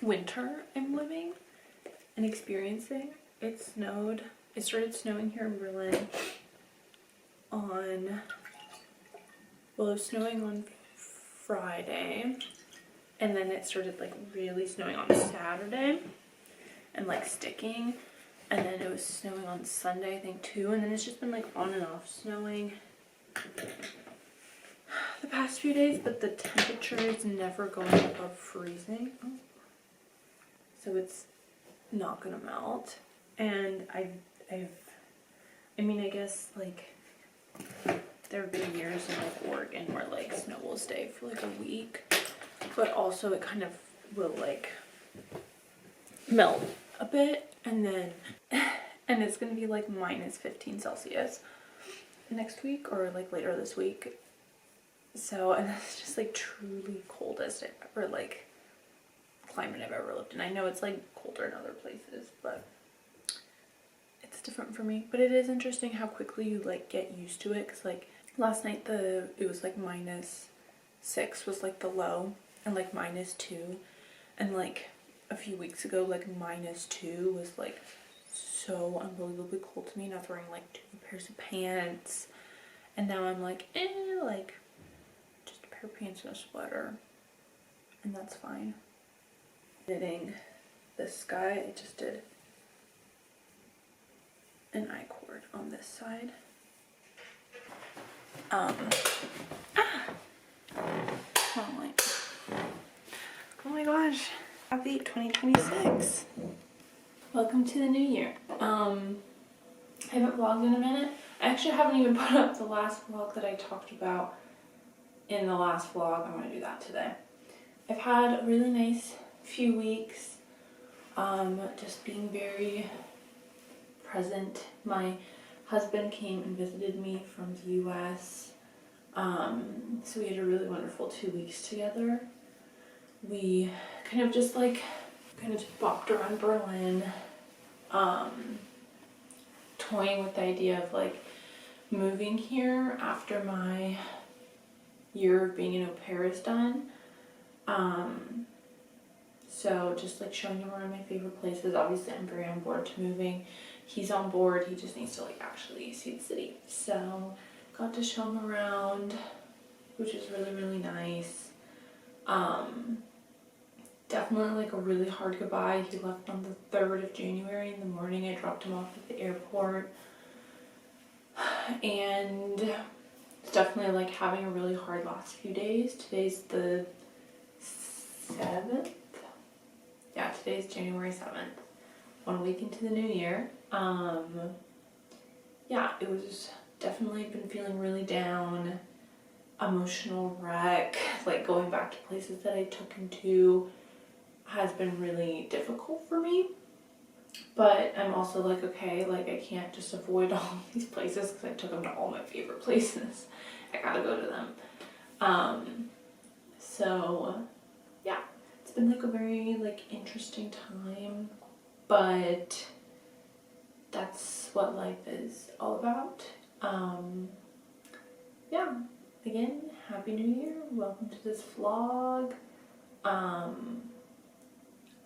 winter I'm living and experiencing. It started snowing here in Berlin on, well, it was snowing on Friday, and then it started like really snowing on Saturday and like sticking, and then it was snowing on Sunday I think too, and then it's just been like on and off snowing the past few days, but the temperature is never going above freezing, so it's not gonna melt. And I guess like there have been years in like Oregon where like snow will stay for like a week, but also it kind of will like melt a bit, and then and it's gonna be like minus 15 Celsius next week or like later this week. So, and that's just like truly coldest I've ever like climate I've ever lived in. I know it's like colder in other places, but it's different for me. But it is interesting how quickly you like get used to it, because like last night it was like -6 was like the low, and like -2, and like a few weeks ago like -2 was like so unbelievably cold to me, not wearing like 2 pairs of pants, and now I'm like like just a pair of pants and a sweater, and that's fine. Knitting this guy, I just did an I-cord on this side. Oh my gosh, happy 2026. Welcome to the new year. I haven't vlogged in a minute. I actually haven't even put up the last vlog that I talked about in the last vlog. I'm gonna do that today. I've had a really nice few weeks, just being very present. My husband came and visited me from the US, so we had a really wonderful 2 weeks together. We kind of just bopped around Berlin, toying with the idea of like moving here after my year of being an au pair is done. So just like showing him around my favorite places. Obviously I'm very on board to moving. He's on board, he just needs to like actually see the city. So got to show him around, which is really, really nice. Definitely like a really hard goodbye. He left on the 3rd of January in the morning. I dropped him off at the airport, and it's definitely like having a really hard last few days. Today's the 7th. Yeah, today's January 7th. 1 week into the new year. Yeah, it was definitely been feeling really down, emotional wreck. Like going back to places that I took him to has been really difficult for me. But I'm also like, okay, like I can't just avoid all these places because I took him to all my favorite places. I gotta go to them. So yeah, it's been like a very like interesting time, but that's what life is all about. Yeah, again, happy new year. Welcome to this vlog.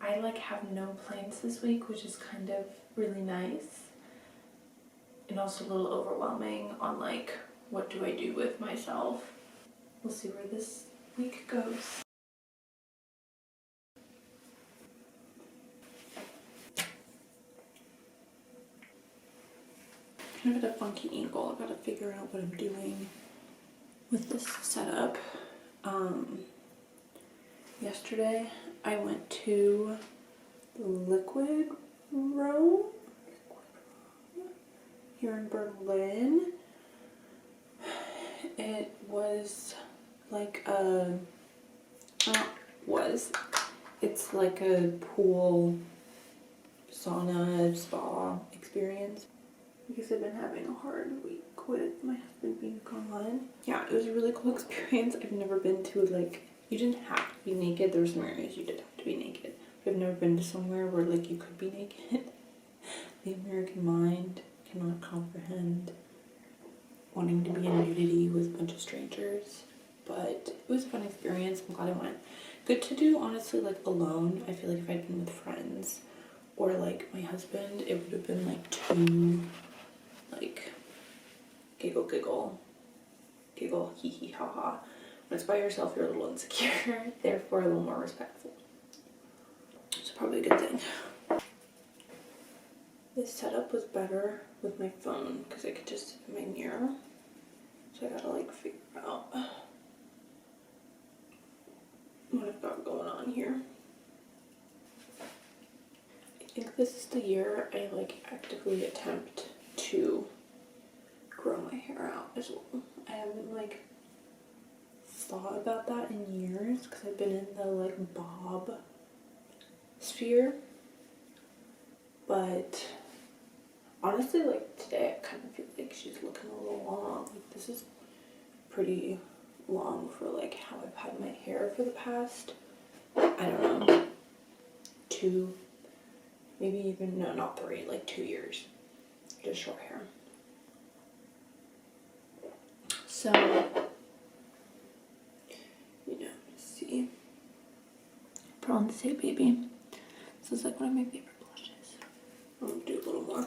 I like have no plans this week, which is kind of really nice, and also a little overwhelming on like what do I do with myself. We'll see where this week goes. Kind of at a funky angle. I've got to figure out what I'm doing with this setup. Yesterday I went to Liquid Room here in Berlin. It was like it's like a pool sauna spa experience, because I've been having a hard week with my husband being gone. Yeah, it was a really cool experience. I've never been to like, you didn't have to be naked. There were some areas you did have to be naked. But I've never been to somewhere where like you could be naked. The American mind cannot comprehend wanting to be in nudity with a bunch of strangers. But it was a fun experience. I'm glad I went. good to do, honestly, like alone. I feel like if I'd been with friends or like my husband, it would have been like too like giggle, hee hee ha ha. When it's by yourself, you're a little insecure, therefore a little more respectful. It's probably a good thing. This setup was better with my phone because I could just sit in my mirror. So I gotta like figure out what I've got going on here. I think this is the year I like actively attempt to grow my hair out as well. I haven't like thought about that in years because I've been in the like bob sphere, but honestly, like today I kind of feel like she's looking a little long. Like this is pretty long for like how I've had my hair for the past, I don't know, 2, maybe even, no, not 3, like 2 years, just short hair. So, you know, see, put on the Say Baby. This is like one of my favorite blushes. I'm gonna do a little more.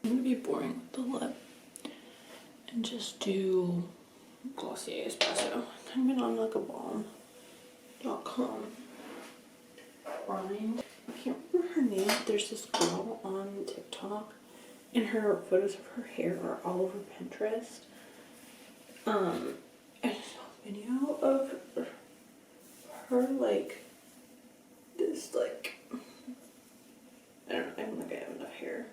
I'm gonna be boring with the lip and just do Glossier Espresso. I've been on like a balm.com grind. I can't remember her name. There's this girl on TikTok and her photos of her hair are all over Pinterest. I just saw a video of her like this like, I don't know, I don't think I have enough hair.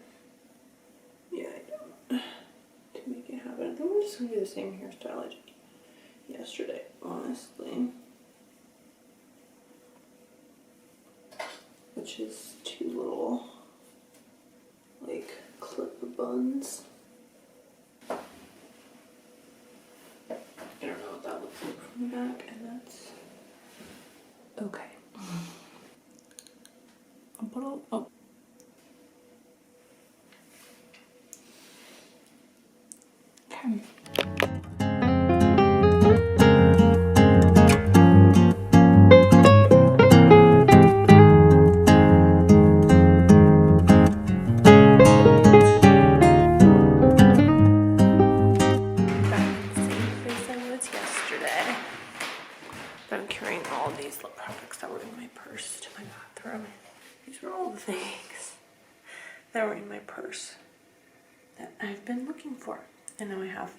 Yeah, I don't. To make it happen. I think I'm just gonna do the same hairstyle I did yesterday, honestly. Which is 2 little, like, clip buns. I don't know what that looks like from the back, and that's okay. I'll put all, oh. Okay. I'm carrying all these lip products that were in my purse to my bathroom. These were all the things that were in my purse that I've been looking for, and now I have.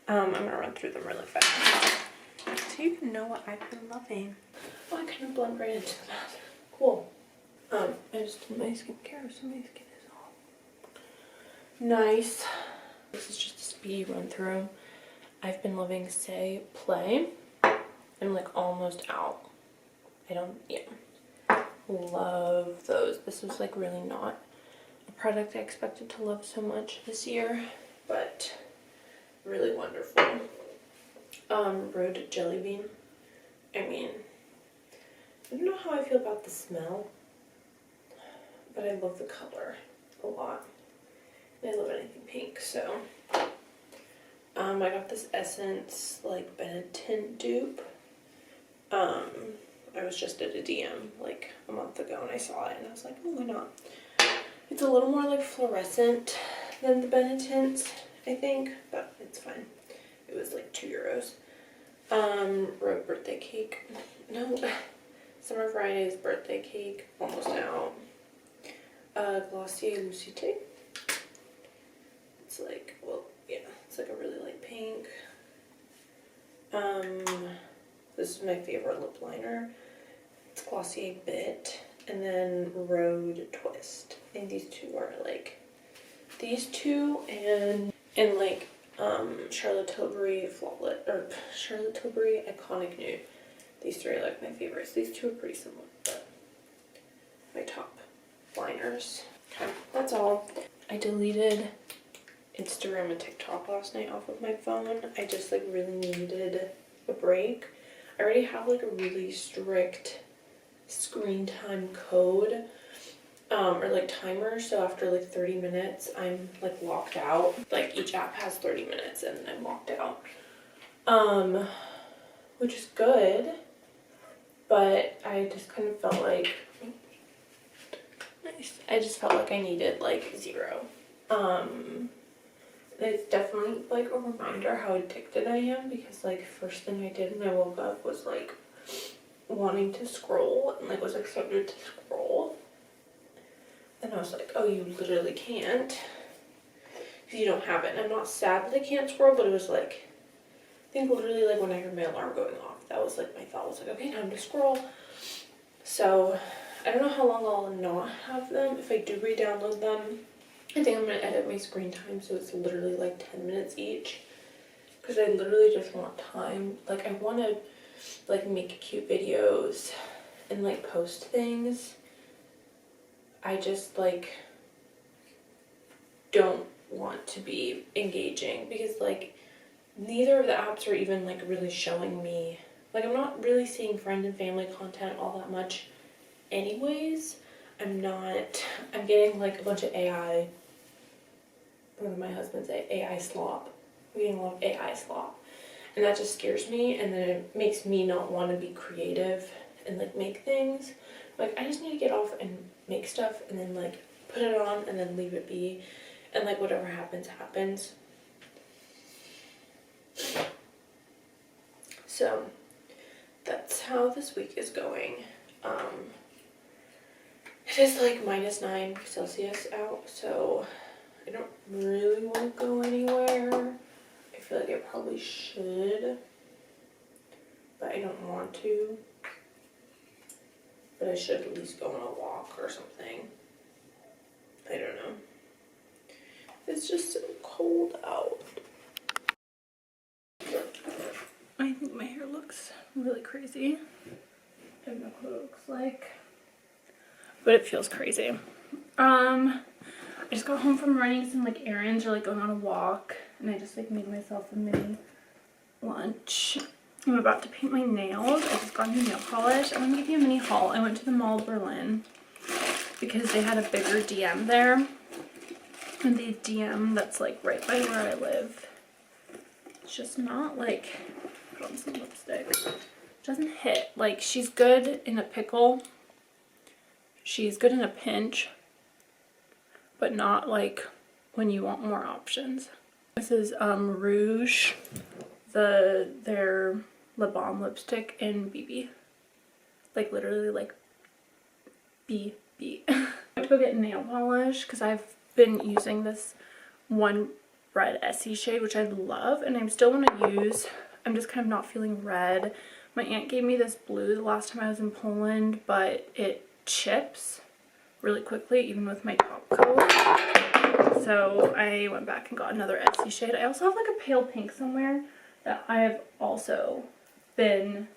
I'm gonna run through them really fast so you can know what I've been loving. Oh, I kind of blend right into the bathroom. Cool. I just did my skincare, so my skin is all nice. This is just a speedy run through. I've been loving Say Play. I'm like almost out. Love those. This was like really not a product I expected to love so much this year, but really wonderful. Road Jelly Bean. I mean, I don't know how I feel about the smell, but I love the color a lot. I love anything pink, so. I got this Essence like Benetint dupe. I was just at a DM like a month ago and I saw it and I was like, oh, why not? It's a little more like fluorescent than the Benetint, I think, but it's fine. It was like €2. Road Birthday Cake. No, Summer Friday's Birthday Cake, almost out. Glossier Lucite. It's like, well, yeah, it's like a really light pink. This is my favorite lip liner. It's Glossier Bit, and then Road Twist. I think these two are like, these two and like Charlotte Tilbury Flawless, or Charlotte Tilbury Iconic Nude. These three are like my favorites. These two are pretty similar, but my top liners. that's all. I deleted Instagram and TikTok last night off of my phone. I just like really needed a break. I already have like a really strict screen time code, or like timer, so after like 30 minutes I'm like locked out. Like each app has 30 minutes and I'm locked out, which is good, but I just kind of felt like, nice, I just felt like I needed like 0. It's definitely like a reminder how addicted I am, because like first thing I did when I woke up was like wanting to scroll and like was excited to scroll. Then I was like, oh, you literally can't because you don't have it. And I'm not sad that I can't scroll, but it was like, I think literally like when I heard my alarm going off, that was like my thought was like, okay, time to scroll. So I don't know how long I'll not have them. If I do re-download them, I think I'm going to edit my screen time so it's literally like 10 minutes each, because I literally just want time. Like I want to like make cute videos and like post things. I just like don't want to be engaging, because like neither of the apps are even like really showing me, like I'm not really seeing friend and family content all that much anyways. I'm getting like a bunch of AI, what did my husband say, AI slop. I'm getting a lot of AI slop, and that just scares me, and then it makes me not want to be creative and like make things. Like I just need to get off and make stuff and then like put it on and then leave it be, and like whatever happens happens. So that's how this week is going. It is like -9 Celsius out, so I don't really want to go anywhere. I feel like I probably should, but I don't want to. But I should at least go on a walk or something. I don't know. It's just so cold out. I think my hair looks really crazy. I don't know what it looks like, but it feels crazy. I just got home from running some like errands or like going on a walk, and I just like made myself a mini lunch. I'm about to paint my nails. I just got new nail polish. I'm gonna give you a mini haul. I went to the Mall of Berlin because they had a bigger DM there, and the DM that's like right by where I live, it's just not like, put on some lipstick, doesn't hit. Like she's good in a pickle, she's good in a pinch, but not like when you want more options. This is Rouge, their lip balm lipstick in BB. Like literally like BB. I went to go get nail polish because I've been using this one red Essie shade, which I love, and I still want to use. I'm just kind of not feeling red. My aunt gave me this blue the last time I was in Poland, but it chips really quickly even with my top coat. So I went back and got another Essie shade. I also have like a pale pink somewhere that I have also been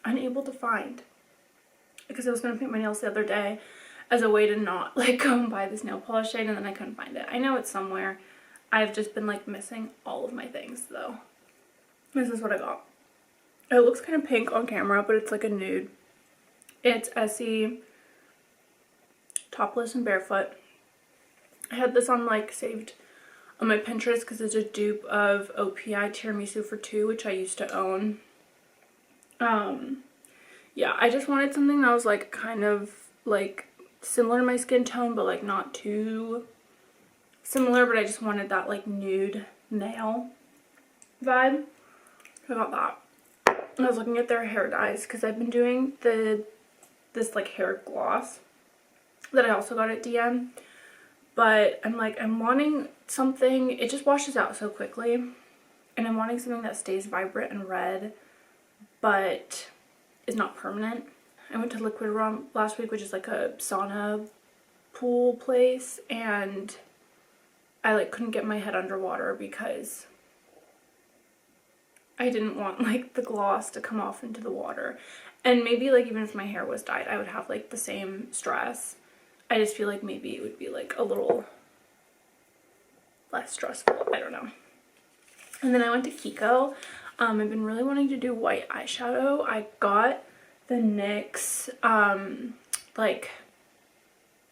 unable to find, because I was going to paint my nails the other day as a way to not like go and buy this nail polish shade, and then I couldn't find it. I know it's somewhere. I've just been like missing all of my things though. This is what I got. It looks kind of pink on camera, but it's like a nude. It's Essie Topless and Barefoot. I had this on like saved on my Pinterest because it's a dupe of OPI Tiramisu for Two, which I used to own. Yeah, I just wanted something that was like kind of like similar to my skin tone, but like not too similar, but I just wanted that like nude nail vibe. I got that. I was looking at their hair dyes because I've been doing this like hair gloss that I also got at DM, but I'm like, I'm wanting something, it just washes out so quickly, and I'm wanting something that stays vibrant and red but is not permanent. I went to Liquid Rum last week, which is like a sauna pool place, and I like couldn't get my head underwater because I didn't want like the gloss to come off into the water. And maybe like even if my hair was dyed, I would have like the same stress. I just feel like maybe it would be like a little less stressful. I don't know. And then I went to Kiko. I've been really wanting to do white eyeshadow. I got the NYX like,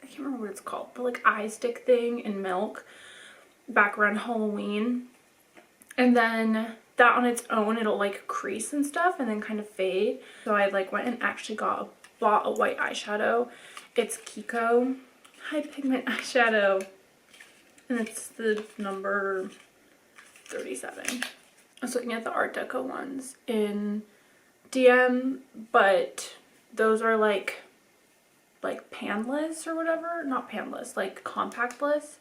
I can't remember what it's called, but like eye stick thing in milk back around Halloween. And then that on its own, it'll like crease and stuff and then kind of fade. So I like went and actually bought a white eyeshadow. It's Kiko High Pigment Eyeshadow. And it's the number 37. I was looking at the Art Deco ones in DM, but those are like panless or whatever. Not panless, like compactless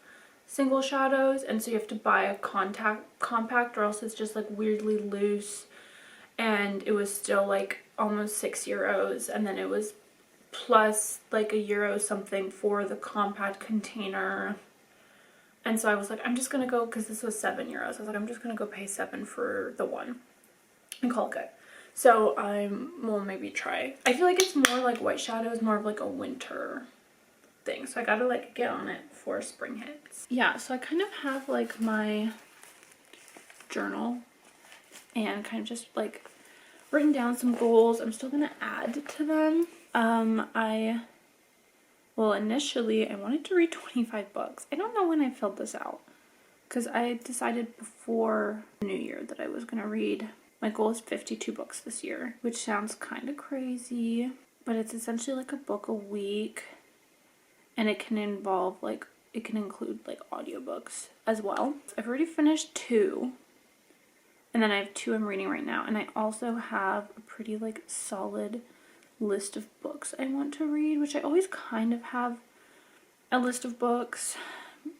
single shadows, and so you have to buy a compact or else it's just like weirdly loose. And it was still like almost €6, and then it was plus like €1 something for the compact container. And so I was like, I'm just gonna go, because this was €7. I was like, I'm just gonna go pay 7 for the one and call it good. So will maybe try. I feel like it's more like white shadow is more of like a winter thing, so I gotta like get on it before spring hits. Yeah, so I kind of have like my journal and kind of just like written down some goals. I'm still gonna add to them. Well, initially I wanted to read 25 books. I don't know when I filled this out because I decided before New Year that I was gonna read. My goal is 52 books this year, which sounds kind of crazy, but it's essentially like a book a week. And it can include like audiobooks as well. I've already finished 2. And then I have 2 I'm reading right now. And I also have a pretty like solid list of books I want to read, which I always kind of have a list of books,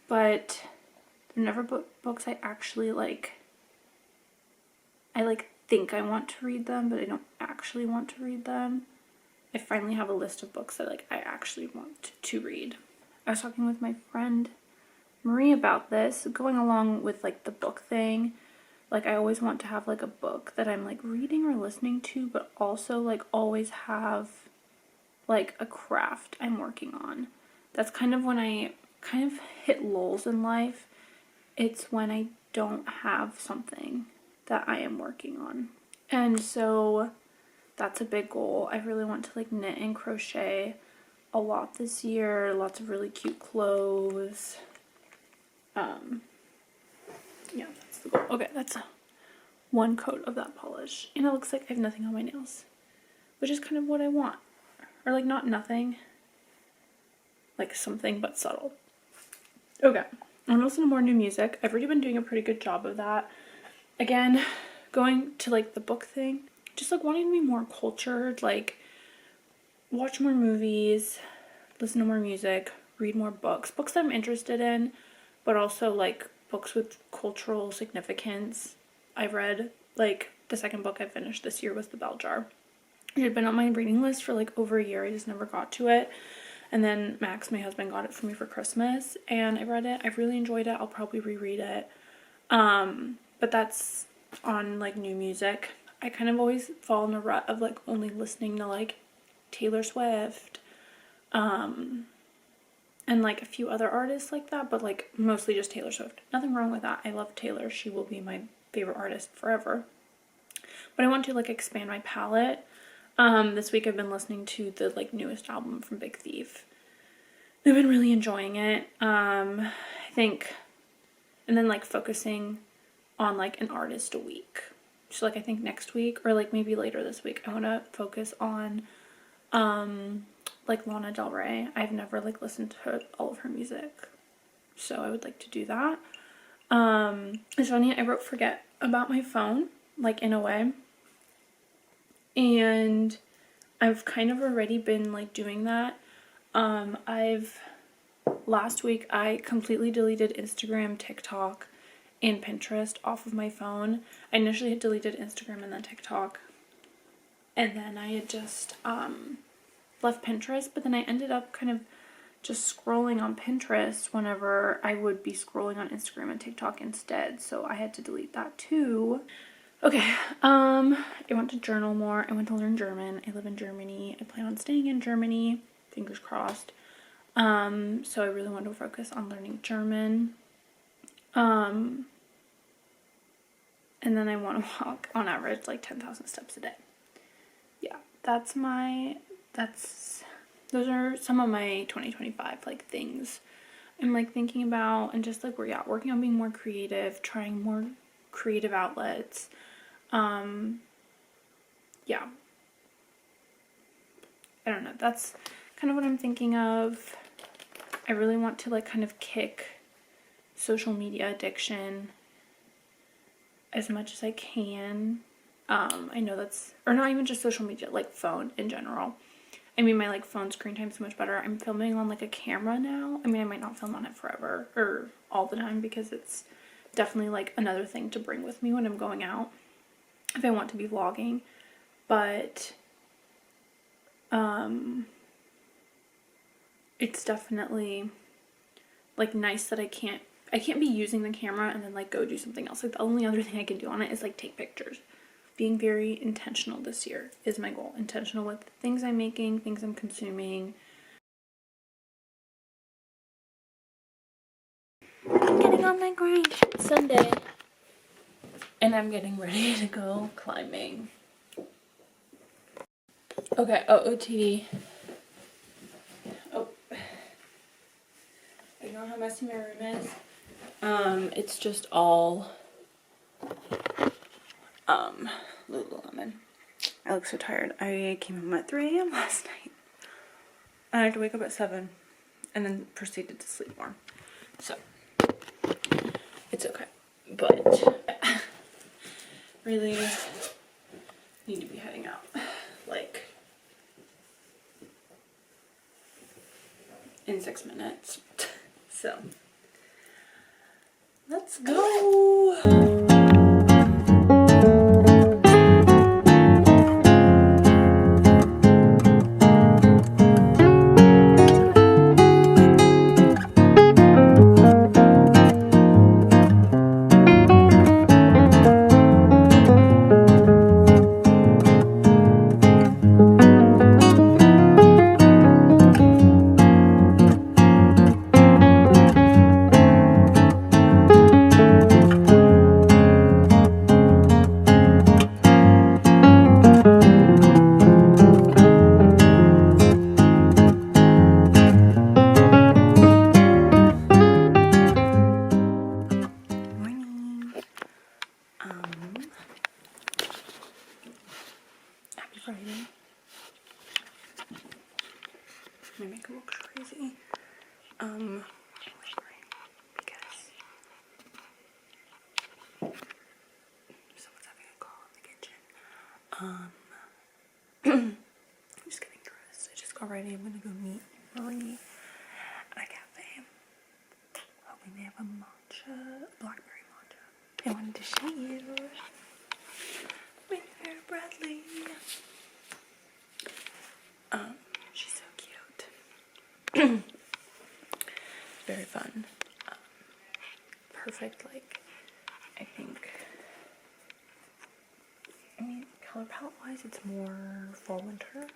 but they're never books I actually like. I like think I want to read them, but I don't actually want to read them. I finally have a list of books that like I actually want to read. I was talking with my friend Marie about this, going along with like the book thing. Like I always want to have like a book that I'm like reading or listening to, but also like always have like a craft I'm working on. That's kind of when I kind of hit lulls in life. It's when I don't have something that I am working on. And so that's a big goal. I really want to like knit and crochet a lot this year. Lots of really cute clothes. Yeah, that's the goal. Okay, that's one coat of that polish. And it looks like I have nothing on my nails, which is kind of what I want. Or like not nothing, like something but subtle. Okay, I'm gonna listen to more new music. I've already been doing a pretty good job of that. Again, going to like the book thing, just like wanting to be more cultured, like watch more movies, listen to more music, read more books that I'm interested in, but also like books with cultural significance. I read like the second book I finished this year was The Bell Jar. It had been on my reading list for like over a year. I just never got to it. And then Max, my husband, got it for me for Christmas and I read it. I really enjoyed it. I'll probably reread it. But that's on like new music. I kind of always fall in a rut of like only listening to like Taylor Swift, and like a few other artists like that, but like mostly just Taylor Swift. Nothing wrong with that. I love Taylor. She will be my favorite artist forever. But I want to like expand my palette. This week I've been listening to the like newest album from Big Thief. I've been really enjoying it. I think, and then like focusing on like an artist a week. So like I think next week or like maybe later this week I want to focus on like Lana Del Rey. I've never like listened to all of her music, so I would like to do that. It's funny, I wrote forget about my phone, like in a way, and I've kind of already been like doing that. Last week I completely deleted Instagram, TikTok, and Pinterest off of my phone. I initially had deleted Instagram and then TikTok, and then I had just left Pinterest, but then I ended up kind of just scrolling on Pinterest whenever I would be scrolling on Instagram and TikTok instead, so I had to delete that too. Okay, I want to journal more. I want to learn German. I live in Germany. I plan on staying in Germany. Fingers crossed. So I really want to focus on learning German. And then I want to walk on average like 10,000 steps a day. Yeah, those are some of my 2025 like things I'm like thinking about, and just like working on being more creative, trying more creative outlets. Yeah. I don't know. That's kind of what I'm thinking of. I really want to like kind of kick social media addiction as much as I can. I know that's, or not even just social media, like phone in general. I mean, my like phone screen time is so much better. I'm filming on like a camera now. I mean, I might not film on it forever or all the time, because it's definitely like another thing to bring with me when I'm going out if I want to be vlogging. But it's definitely like nice that I can't be using the camera and then like go do something else. Like the only other thing I can do on it is like take pictures. Being very intentional this year is my goal. Intentional with things I'm making, things I'm consuming. I'm getting on my grind. It's Sunday. And I'm getting ready to go climbing. Okay, OOTD. Oh. You know how messy my room is? It's just all Lululemon. I look so tired. I came home at 3 a.m. last night. And I had to wake up at 7 and then proceeded to sleep more. So, it's okay. But really need to be heading out. Like, in 6 minutes. So, let's go! Happy Friday. My makeup looks crazy. Because someone's having a call in the kitchen. I'm just getting dressed. I just got ready. I'm gonna go meet Marie at a cafe. Hoping they have a matcha, blackberry matcha. I wanted to show you my fair Bradley. She's so cute. Very fun. Perfect, like, I think, I mean, color palette wise, it's more fall winter,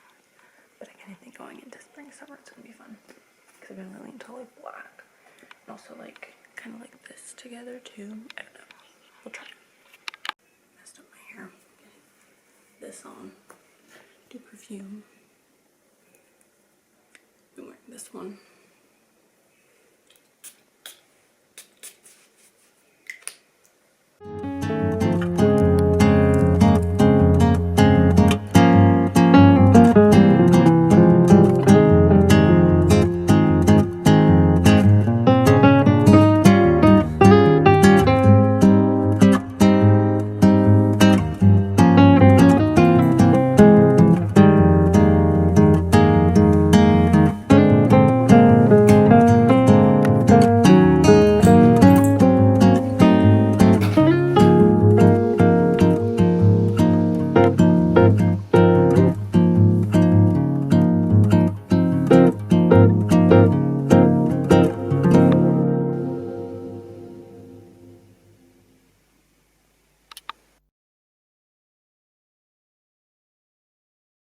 but I kind of think going into spring summer it's gonna be fun, because I've been really into like black, and also like kind of like this together too. I don't know, we'll try. Messed up my hair. This on. Do perfume. I'm wearing this one.